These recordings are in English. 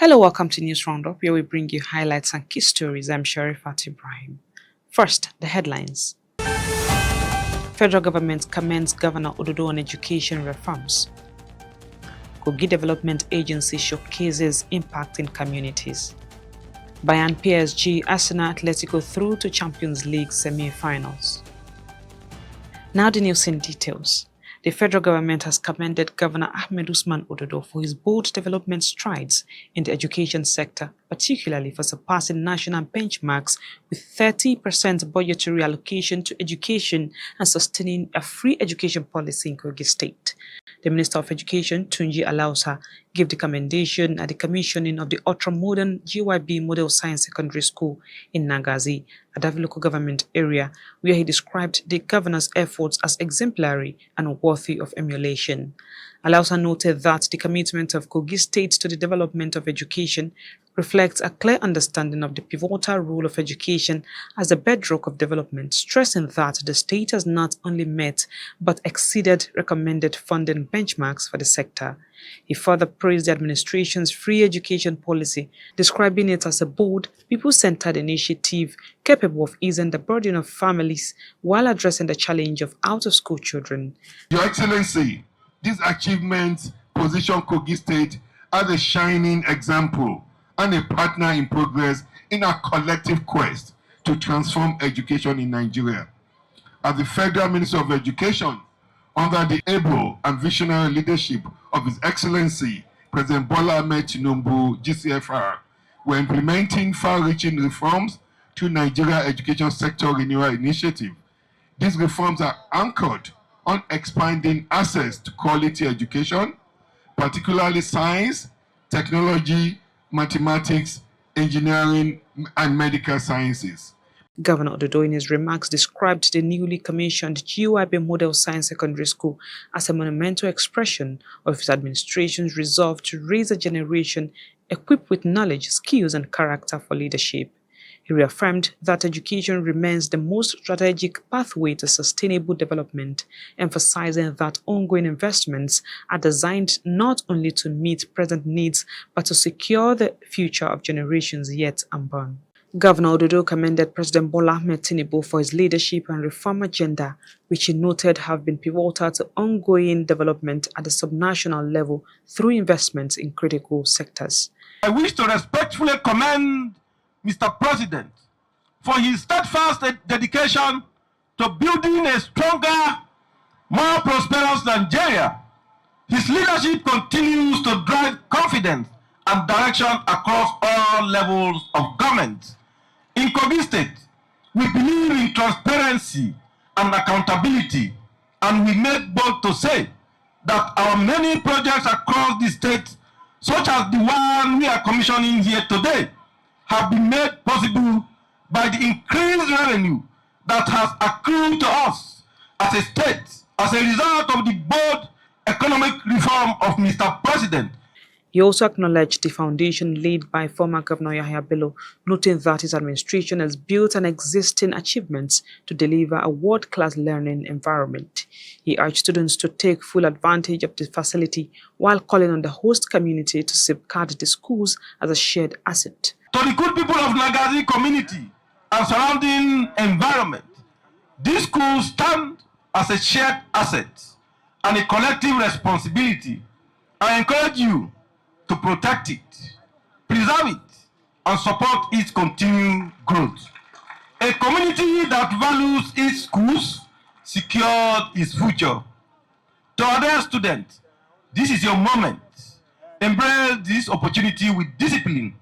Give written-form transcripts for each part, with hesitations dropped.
Hello, welcome to News Roundup, where we bring you highlights and key stories. I'm Sharifat Ibrahim. First, the headlines. Federal government commends Governor Ododo on education reforms. Kogi Development Agency showcases impact in communities. Bayern PSG, Arsenal Atletico through to Champions League semi-finals. Now the news in details. The federal government has commended Governor Ahmed Usman Ododo for his bold development strides in the education sector, particularly for surpassing national benchmarks with 30% budgetary allocation to education and sustaining a free education policy in Kogi State. The Minister of Education, Tunji Alausa, gave the commendation at the commissioning of the ultra-modern GYB Model Science Secondary School in Nagazi, Adavi local government area, where he described the governor's efforts as exemplary and worthy of emulation. Alausa noted that the commitment of Kogi State to the development of education reflects a clear understanding of the pivotal role of education as the bedrock of development, stressing that the state has not only met but exceeded recommended funding benchmarks for the sector. He further praised the administration's free education policy, describing it as a bold, people-centered initiative capable of easing the burden of families while addressing the challenge of out-of-school children. Your Excellency, these achievements position Kogi State as a shining example and a partner in progress in our collective quest to transform education in Nigeria. As the Federal Minister of Education, under the able and visionary leadership of His Excellency President Bola Ahmed Tinubu, GCFR, we're implementing far-reaching reforms to Nigeria Education Sector Renewal Initiative. These reforms are anchored on expanding access to quality education, particularly science, technology, mathematics, engineering, and medical sciences. Governor Ododo in his remarks described the newly commissioned GYB Model Science Secondary School as a monumental expression of his administration's resolve to raise a generation equipped with knowledge, skills, and character for leadership. He reaffirmed that education remains the most strategic pathway to sustainable development, emphasizing that ongoing investments are designed not only to meet present needs but to secure the future of generations yet unborn. Governor Ododo commended President Bola Ahmed Tinubu for his leadership and reform agenda, which he noted have been pivotal to ongoing development at the subnational level through investments in critical sectors. I wish to respectfully commend Mr. President for his steadfast dedication to building a stronger, more prosperous Nigeria. His leadership continues to drive confidence and direction across all levels of government. In Kogi State, we believe in transparency and accountability, and we make bold to say that our many projects across the state, such as the one we are commissioning here today, have been made possible by the increased revenue that has accrued to us as a state as a result of the bold economic reform of Mr. President. He also acknowledged the foundation laid by former Governor Yahya Bello, noting that his administration has built on existing achievements to deliver a world-class learning environment. He urged students to take full advantage of the facility while calling on the host community to safeguard the schools as a shared asset. To the good people of Nagazi community and surrounding environment, these schools stand as a shared asset and a collective responsibility. I encourage you to protect it, preserve it, and support its continued growth. A community that values its schools secures its future. To other students, this is your moment. Embrace this opportunity with discipline,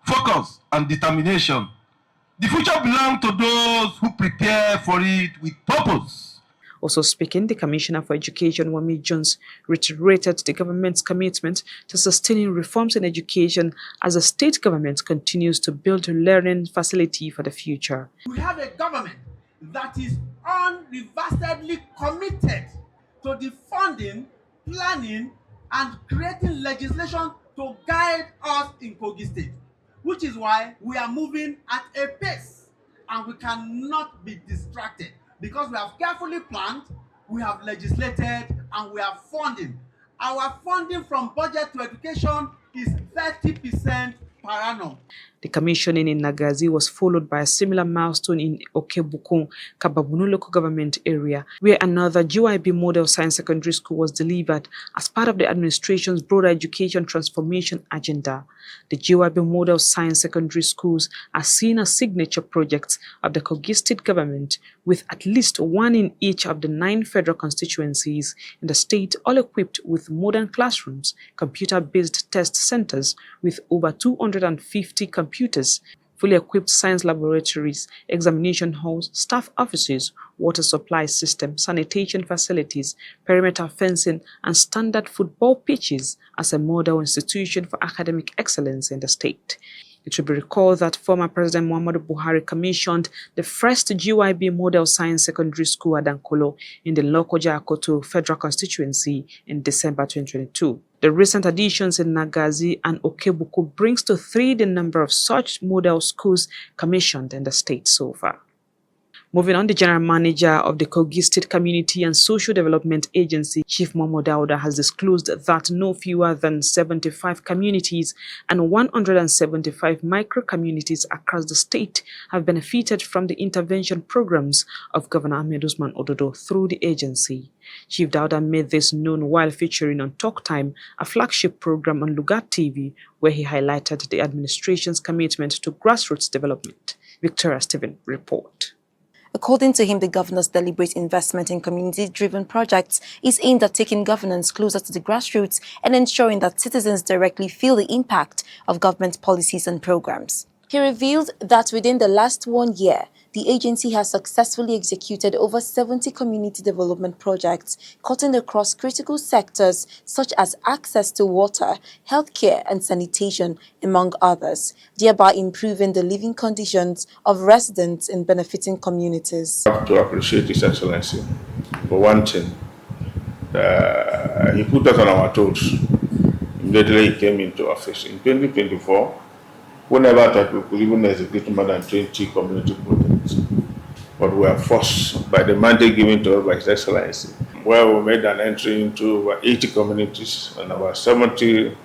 focus, and determination. The future belongs to those who prepare for it with purpose. Also speaking, the Commissioner for Education, Wami Jones, reiterated the government's commitment to sustaining reforms in education as the state government continues to build a learning facility for the future. We have a government that is unreservedly committed to the funding, planning, and creating legislation to guide us in Kogi State, which is why we are moving at a pace and we cannot be distracted. Because we have carefully planned, we have legislated, and we have funding. Our funding from budget to education is 30% per annum. The commissioning in Nagazi was followed by a similar milestone in Okebukun, Kababunu local government area, where another GYB Model Science Secondary School was delivered as part of the administration's broader education transformation agenda. The GYB Model Science Secondary Schools are seen as signature projects of the Kogi state government, with at least one in each of the 9 federal constituencies in the state, all equipped with modern classrooms, computer-based test centers with over 250 computers, fully equipped science laboratories, examination halls, staff offices, water supply system, sanitation facilities, perimeter fencing, and standard football pitches as a model institution for academic excellence in the state. It should be recalled that former President Muhammadu Buhari commissioned the first GYB Model Science Secondary School at Dankolo in the Lokoja Akoto Federal Constituency in December 2022. The recent additions in Nagazi and Okebuku brings to 3 the number of such model schools commissioned in the state so far. Moving on, the General Manager of the Kogi State Community and Social Development Agency, Chief Momo Dauda, has disclosed that no fewer than 75 communities and 175 micro-communities across the state have benefited from the intervention programs of Governor Ahmed Usman Ododo through the agency. Chief Dauda made this known while featuring on Talk Time, a flagship program on Lugat TV, where he highlighted the administration's commitment to grassroots development. Victoria Stephen report. According to him, the governor's deliberate investment in community-driven projects is aimed at taking governance closer to the grassroots and ensuring that citizens directly feel the impact of government policies and programs. He revealed that within the last 1 year, the agency has successfully executed over 70 community development projects cutting across critical sectors such as access to water, healthcare and sanitation, among others, thereby improving the living conditions of residents in benefiting communities. I have to appreciate His Excellency for one thing. He put us on our toes immediately he came into office. In 2024, we never thought we could even execute more than 20 community projects. But we are forced by the mandate given to us by His Excellency, where we made an entry into over 80 communities and about 70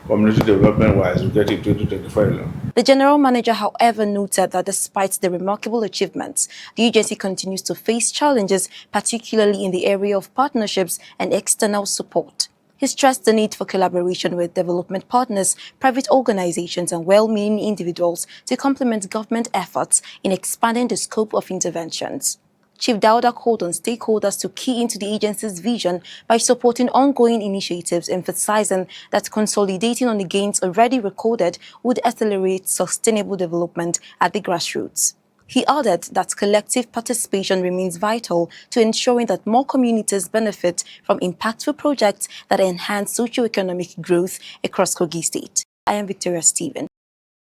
community development wise we get in 2025. The General Manager, however, noted that despite the remarkable achievements, the agency continues to face challenges, particularly in the area of partnerships and external support. He stressed the need for collaboration with development partners, private organizations, and well-meaning individuals to complement government efforts in expanding the scope of interventions. Chief Dauda called on stakeholders to key into the agency's vision by supporting ongoing initiatives, emphasizing that consolidating on the gains already recorded would accelerate sustainable development at the grassroots. He added that collective participation remains vital to ensuring that more communities benefit from impactful projects that enhance socio-economic growth across Kogi State. I am Victoria Stephen.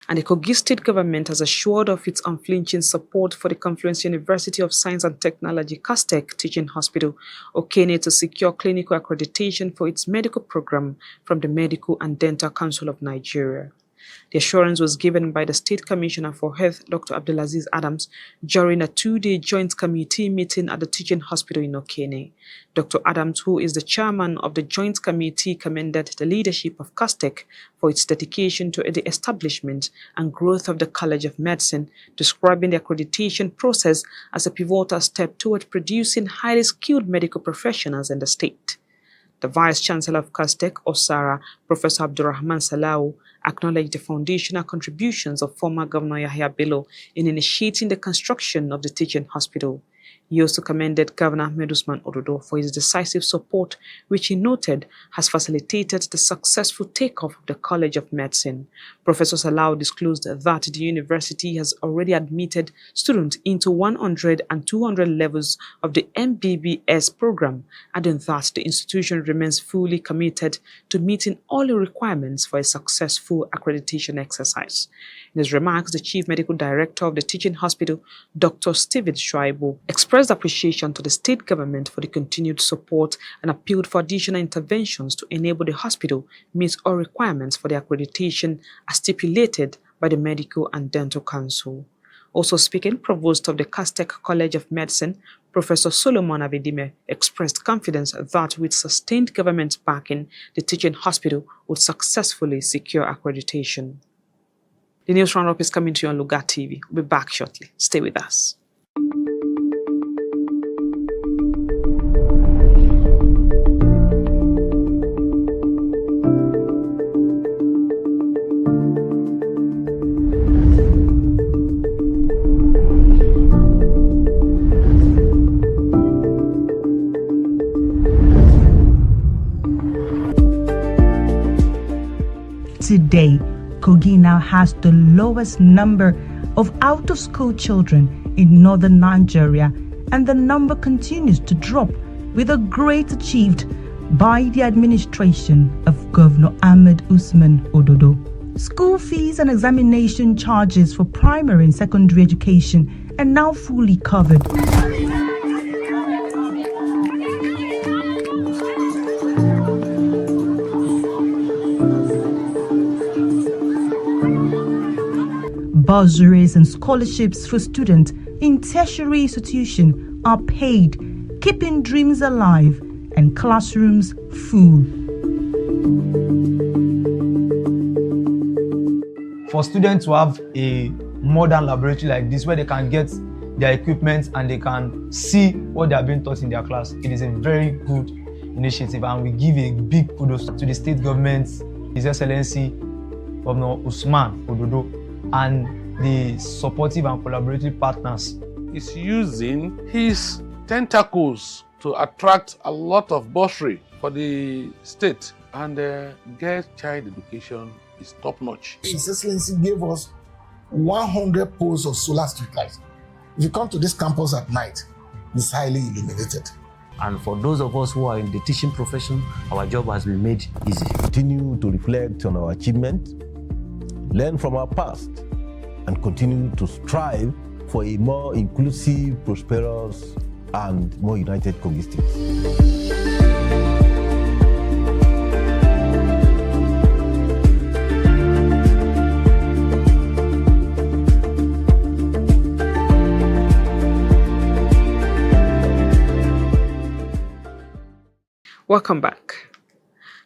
And the Kogi State government has assured of its unflinching support for the Confluence University of Science and Technology Castec Teaching Hospital, Okene, to secure clinical accreditation for its medical program from the Medical and Dental Council of Nigeria. The assurance was given by the State Commissioner for Health, Dr. Abdulaziz Adams, during a 2-day joint committee meeting at the teaching hospital in Okene. Dr. Adams, who is the chairman of the joint committee, commended the leadership of Castec for its dedication to the establishment and growth of the College of Medicine, describing the accreditation process as a pivotal step toward producing highly skilled medical professionals in the state. The Vice-Chancellor of Castec, Osara, Professor Abdurrahman Salau, acknowledged the foundational contributions of former Governor Yahya Bello in initiating the construction of the teaching hospital. He also commended Governor Ahmed Usman Ododo for his decisive support, which he noted has facilitated the successful takeoff of the College of Medicine. Professor Salau disclosed that the university has already admitted students into 100 and 200 levels of the MBBS program, adding that the institution remains fully committed to meeting all the requirements for a successful accreditation exercise. In his remarks, the Chief Medical Director of the teaching hospital, Dr. Steven Schwaibo, expressed appreciation to the state government for the continued support and appealed for additional interventions to enable the hospital meet all requirements for the accreditation as stipulated by the Medical and Dental Council. Also speaking, Provost of the Castec College of Medicine, Professor Solomon Avedime, expressed confidence that with sustained government backing, the teaching hospital would successfully secure accreditation. The news roundup is coming to you on Lugat TV. We'll be back shortly. Stay with us. Today, Kogi now has the lowest number of out-of-school children in northern Nigeria, and the number continues to drop, with a great achieved by the administration of Governor Ahmed Usman Ododo. School fees and examination charges for primary and secondary education are now fully covered. Bursaries and scholarships for students in tertiary institutions are paid, keeping dreams alive and classrooms full. For students to have a modern laboratory like this where they can get their equipment and they can see what they are being taught in their class, it is a very good initiative, and we give a big kudos to the state government, His Excellency Governor Usman Ododo, and the supportive and collaborative partners. Is using his tentacles to attract a lot of bursary for the state, and girls' child education is top-notch. His Excellency gave us 100 poles of solar street lights. If you come to this campus at night, it's highly illuminated. And for those of us who are in the teaching profession, our job has been made easy. Continue to reflect on our achievements, learn from our past, and continue to strive for a more inclusive, prosperous, and more united Kogi State. Welcome back.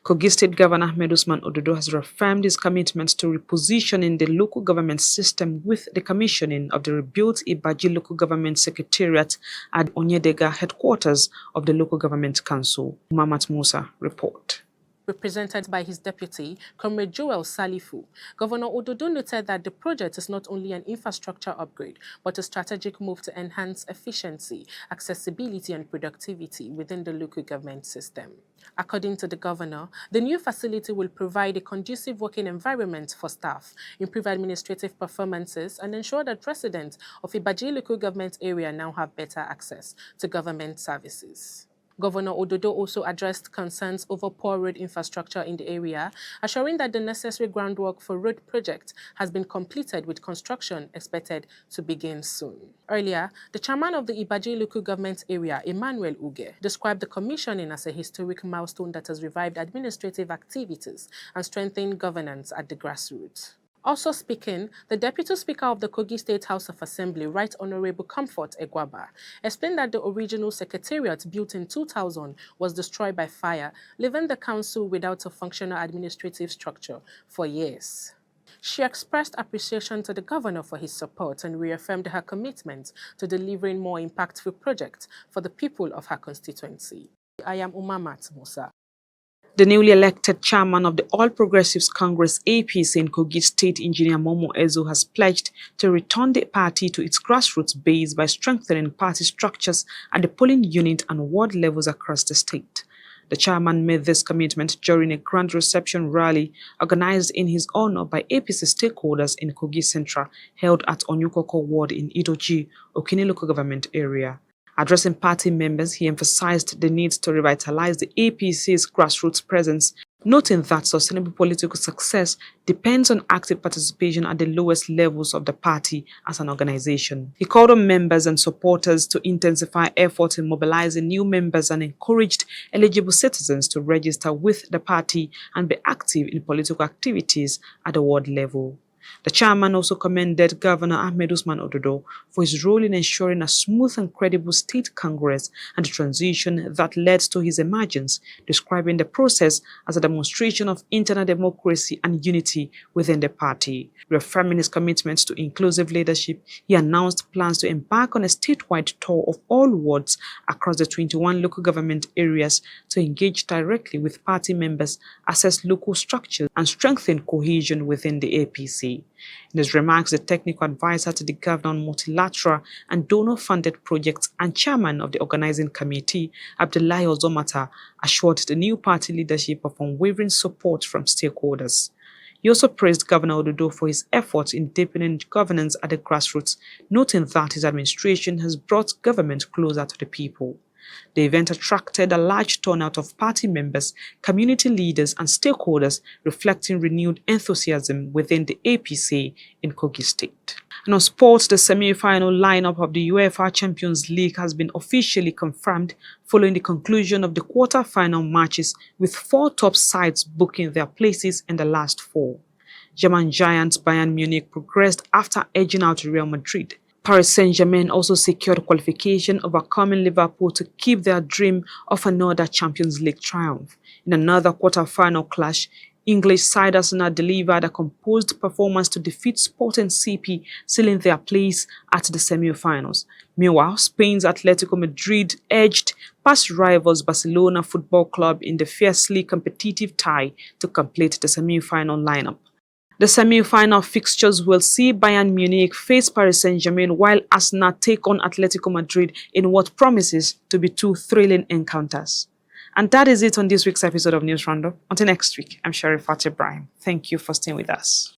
Kogi State Governor Ahmed Usman Ododo has reaffirmed his commitment to repositioning the local government system with the commissioning of the rebuilt Ibaji Local Government Secretariat at Onyedega headquarters of the Local Government Council. Mamat Musa report. Represented by his deputy, Comrade Joel Salifu, Governor Ododo noted that the project is not only an infrastructure upgrade, but a strategic move to enhance efficiency, accessibility, and productivity within the local government system. According to the governor, the new facility will provide a conducive working environment for staff, improve administrative performances, and ensure that residents of Ibaji local government area now have better access to government services. Governor Ododo also addressed concerns over poor road infrastructure in the area, assuring that the necessary groundwork for road project has been completed with construction expected to begin soon. Earlier, the chairman of the Ibaji local government area, Emmanuel Uge, described the commissioning as a historic milestone that has revived administrative activities and strengthened governance at the grassroots. Also speaking, the Deputy Speaker of the Kogi State House of Assembly, Right Honorable Comfort Egwaba, explained that the original secretariat built in 2000 was destroyed by fire, leaving the council without a functional administrative structure for years. She expressed appreciation to the governor for his support and reaffirmed her commitment to delivering more impactful projects for the people of her constituency. I am Umamat Musa. The newly elected chairman of the All Progressives Congress APC in Kogi State, Engineer Momo Ezo, has pledged to return the party to its grassroots base by strengthening party structures at the polling unit and ward levels across the state. The chairman made this commitment during a grand reception rally organized in his honor by APC stakeholders in Kogi Central, held at Onyukoko Ward in Idoji, Okini local government area. Addressing party members, he emphasized the need to revitalize the APC's grassroots presence, noting that sustainable political success depends on active participation at the lowest levels of the party as an organization. He called on members and supporters to intensify efforts in mobilizing new members and encouraged eligible citizens to register with the party and be active in political activities at the ward level. The chairman also commended Governor Ahmed Usman Ododo for his role in ensuring a smooth and credible state congress and the transition that led to his emergence, describing the process as a demonstration of internal democracy and unity within the party. Reaffirming his commitment to inclusive leadership, he announced plans to embark on a statewide tour of all wards across the 21 local government areas to engage directly with party members, assess local structures, and strengthen cohesion within the APC. In his remarks, the technical advisor to the governor on multilateral and donor-funded projects and chairman of the organizing committee, Abdullahi Ozomata, assured the new party leadership of unwavering support from stakeholders. He also praised Governor Ododo for his efforts in deepening governance at the grassroots, noting that his administration has brought government closer to the people. The event attracted a large turnout of party members, community leaders, and stakeholders, reflecting renewed enthusiasm within the APC in Kogi State. And on sports, the semi-final lineup of the UEFA Champions League has been officially confirmed following the conclusion of the quarter-final matches, with 4 top sides booking their places in the last 4. German giants Bayern Munich progressed after edging out Real Madrid. Paris Saint-Germain also secured qualification, overcoming Liverpool to keep their dream of another Champions League triumph. In another quarter-final clash, English side Arsenal delivered a composed performance to defeat Sporting CP, sealing their place at the semi-finals. Meanwhile, Spain's Atletico Madrid edged past rivals Barcelona Football Club in the fiercely competitive tie to complete the semi-final lineup. The semi-final fixtures will see Bayern Munich face Paris Saint-Germain, while Arsenal take on Atletico Madrid in what promises to be 2 thrilling encounters. And that is it on this week's episode of News Roundup. Until next week, I'm Sharifat Ibrahim. Thank you for staying with us.